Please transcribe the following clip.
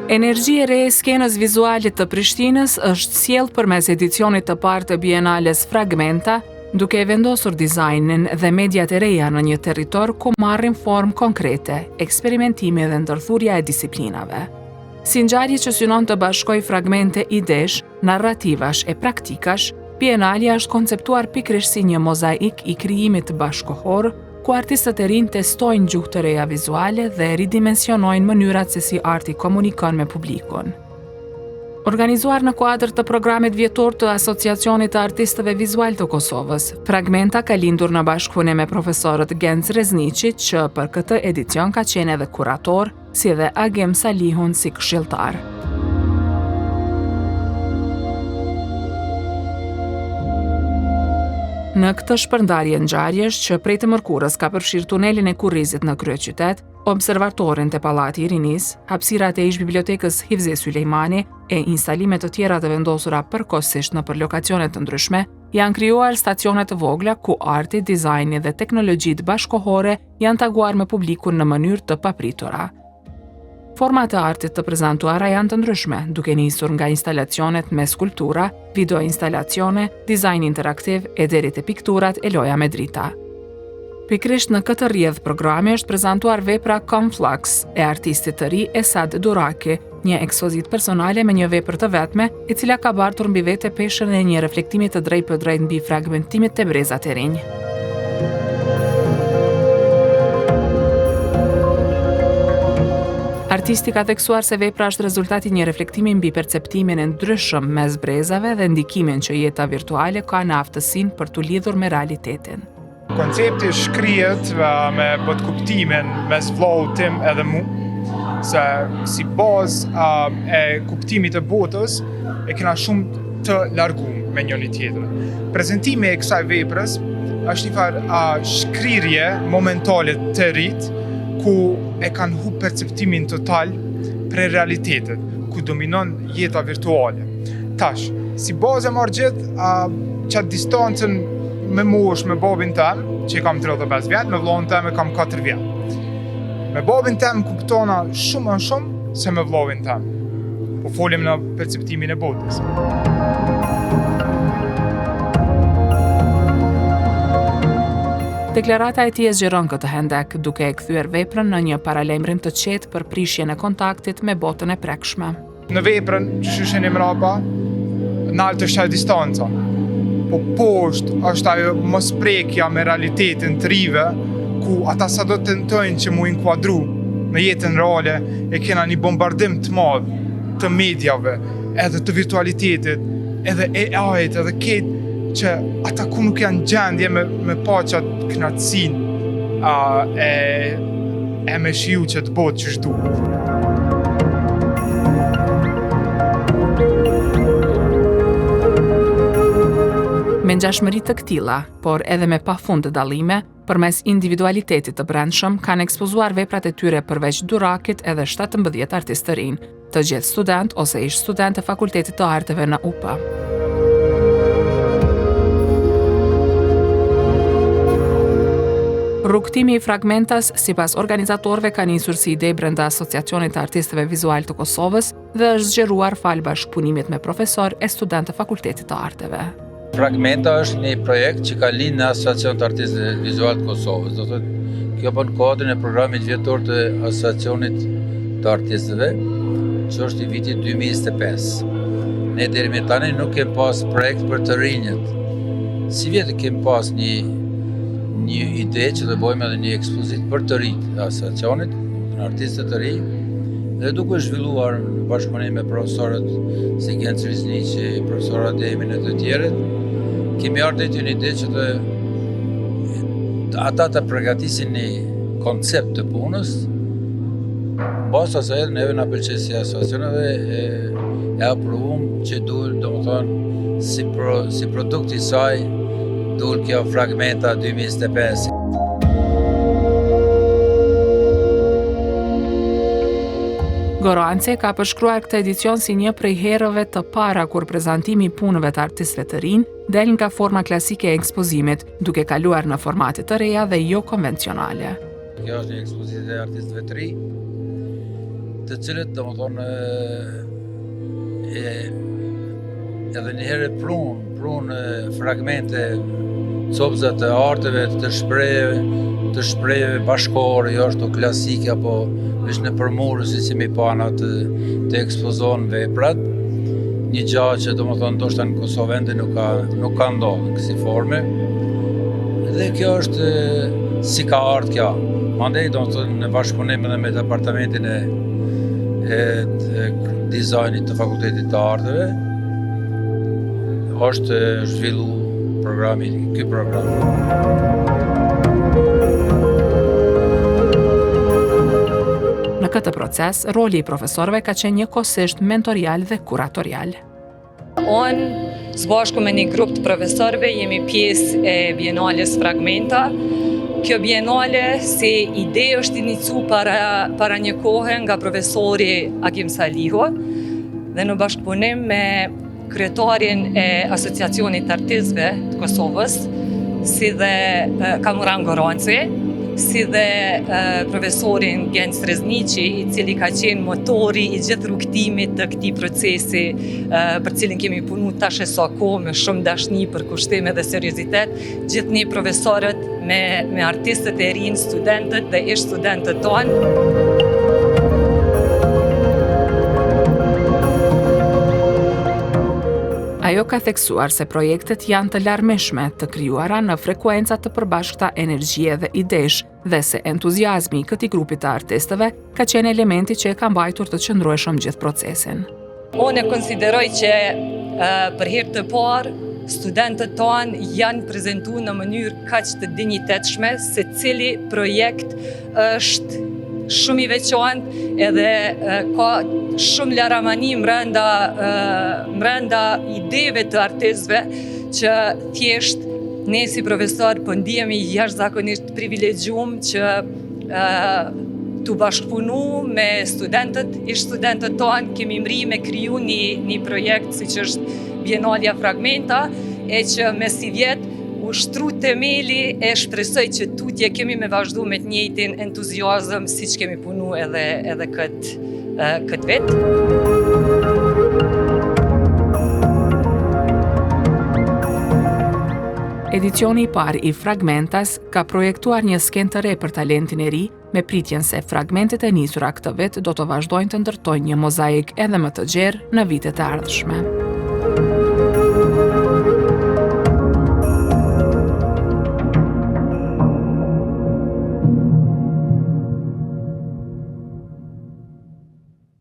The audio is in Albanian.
Energji e re e skenës vizuale të Prishtinës është sjellë përmes edicionit të parë të Bienales Fragmenta, duke vendosur dizajnin dhe mediat e reja në një territor ku marrin formë konkrete, eksperimentimi dhe ndërthurja e disiplinave. Si ngjarje që synon të bashkojë fragmente idesh, narrativash e praktikash, Bienalja është konceptuar pikërisht si një mozaik i krijimit bashkëkohor, ku artistët e rinj testojnë gjuhë të reja vizuale dhe ridimensionojnë mënyrat se si arti komunikon me publikun. Organizuar në kuadër të programit vjetor të Asociacionit të Artistëve Vizual të Kosovës, Fragmenta ka lindur në bashkëpunim me profesorët Genc Rezniqi, që për këtë edicion ka qenë edhe kurator, si dhe Agim Salihun si këshilltar. Në këtë shpërndarje ngjarjesh që prej të mërkurës ka përfshirë tunelin e Kurrizit në kryeqytet, observatorin te Pallati i Rinisë, hapësirat e ish bibliotekës Hifzi Sulejmani e instalimet të tjera të vendosura përkohësisht nëpër lokacione të ndryshme, janë krijuar stacione të vogla ku arti, dizajni dhe teknologjitë bashkëkohore janë taguar me publikun në mënyrë të papritura. Format e artit të prezantuara janë të ndryshme, duke nisur nga instalacionet me skulptura, video instalacione, dizajn interaktiv e deri te pikturat e loja me drita. Pikërisht në këtë rrjedh programi është prezantuar vepra Conflux e artistit të ri Esad Duraki, një ekspozit personale me një vepër të vetme, e cila ka bartur mbi vete peshën e një reflektimi të drejtpërdrejtë mbi fragmentimit të brezat e rinj. Artisti ka theksuar se vepra është rezultati një reflektimi mbi perceptimin e ndryshëm mes brezave dhe ndikimin që jeta virtuale ka në aftësinë për t'u lidhur me realitetin. Koncepti shkrihet me bot kuptimin mes vllohut tim edhe mu, se si bazë e kuptimit të botës e kena shumë të larguar me njëri tjetrin. Prezantimi e kësaj veprës është një farë shkrirje momentale të rit, ku e kanë hu perceptimin total për realitetet, ku dominon jeta virtuale. Tash, si bazë e marrë gjithë qatë distancën me mosh me babin tem, që i kam 35 vjetë, me vllahun tem e kam 4 vjetë. Me babin tem kuptona shumë më shumë se me vllavin tem. Po folim në perceptimin e botës. Deklarata e tij e zgjeron këtë hendek, duke e kthyer veprën në një paralajmërim të qetë për prishjen e kontaktit me botën e prekshme. Në veprën që shisheni mrapa, nalt është ajo distanca. Po poshtë është ajo mosprekja me realitetin të rive, ku ata sa do të tentojnë që mu inkuadru në jetën reale, e kena një bombardim të madh të mediave, edhe të virtualitetit, edhe AI-t, edhe këtë që ata ku nuk janë gjendje me paçat knatësin e me shiu që të botë që shtu. Me ngjashmëri të këtilla, por edhe me pafund të dallime, përmes individualitetit të brendshëm kanë ekspozuar veprat e tyre përveç Durakit edhe 17 artistë të rinj, të gjithë student ose ish student të Fakultetit të Arteve në UPA. Rrugtimi i Fragmentas, sipas organizatorëve, ka nisur si ide brenda Asociacionit të Artistëve Vizual të Kosovës dhe është zgjeruar fal bashkëpunimit me profesor e student të Fakultetit të Arteve. Fragmenta është një projekt që ka lind në Asociacion të Artistëve Vizual të Kosovës. Do të thotë, kjo bën kuadrin e programit vjetor të Asociacionit të Artistëve, që është i vitit 2025. Ne deri me tani nuk kemi pas projekt për të rinjët. Si vjetë kemi pas një ide që të bëjmë edhe një ekspozit për të rinjë të asociacionit, në artistët të rinjë, dhe duke zhvilluar në bashkëpunim me profesorët si Genc Rezniqi, profesorët Emin e të tjerët, kemi ardhur një ide që ata të përgatisin një koncept të punës, basta se edhe neve nga pëlqej si asociacioneve e aprovum që duhet, domethënë, si produkt i saj, duhet kjo Fragmenta 2025. Goranci ka përshkruar këtë edicion si një prej herëve të para kur prezantimi i punëve të artistëve të rinj del nga forma klasike e ekspozimit, duke kaluar në formate të reja dhe jo konvencionale. Kjo është një ekspozitë e artistëve të rinj, të cilët domethënë edhe njëherë prunë fragmente copëza të arteve, të shprehjeve bashkore, jo ashtu klasike apo veç në përmurë si mi pana të ekspozon veprat. Një gjë që domethënë ndoshta në Kosovë ende nuk ka ndodhur në kësi forme. Dhe kjo është si ka ardhur kjo. Mandej domethënë në bashkëpunim edhe me departamentin e dizajnit të Fakultetit të Arteve është zhvillu ky program. Në këtë proces, roli i profesorëve ka qenë njëkohësisht mentorial dhe kuratorial. Unë, së bashku me një grup të profesorëve, jemi pjesë e Bienales Fragmenta. Kjo bienale si ide është inicu para një kohë nga profesori Akim Saliho dhe në bashkëpunim me kryetarin e Asociacionit të Artistëve të Kosovës, si dhe Kamuran Goranci, si dhe profesorin Genc Reznici, i cili ka qenë motori i gjithë rrugtimit të këtij procesi, për cilin kemi punu tash e sa kohë me shumë dashni, përkushtim dhe seriozitet, gjithë një profesorët me artistët e rinj, studentët dhe ish studentët tonë. Ajo ka theksuar se projektet janë të larmishme, të krijuara në frekuenca të përbashkëta energjie dhe idesh, dhe se entuziazmi i këtij grupi të artistëve ka qenë elementi që e ka mbajtur të qëndrueshëm gjithë procesin. Unë e konsideroj që për herë të parë studentët tonë janë prezentuar në mënyrë kaq të dinjitetshme se cili projekt është shumë i veçantë edhe ka shumë laramani mbrenda ideve të artistëve që thjesht ne si profesor po ndihemi jashtëzakonisht privilegjuar që të bashkëpunu me ish studentët tonë, kemi mri me kriju një projekt si që është Bienalja Fragmenta, e që me si vjetë u shtru temeli e shpresoj që tutje kemi me vazhdu me të njëjtin entuziazëm si që kemi punu edhe këtë vetë. Edicioni i parë i Fragmentas ka projektuar një skenë të re për talentin e ri, me pritjen se fragmentet e nisura këtë vit do të vazhdojnë të ndërtojnë një mozaik edhe më të gjerë në vitet e ardhshme.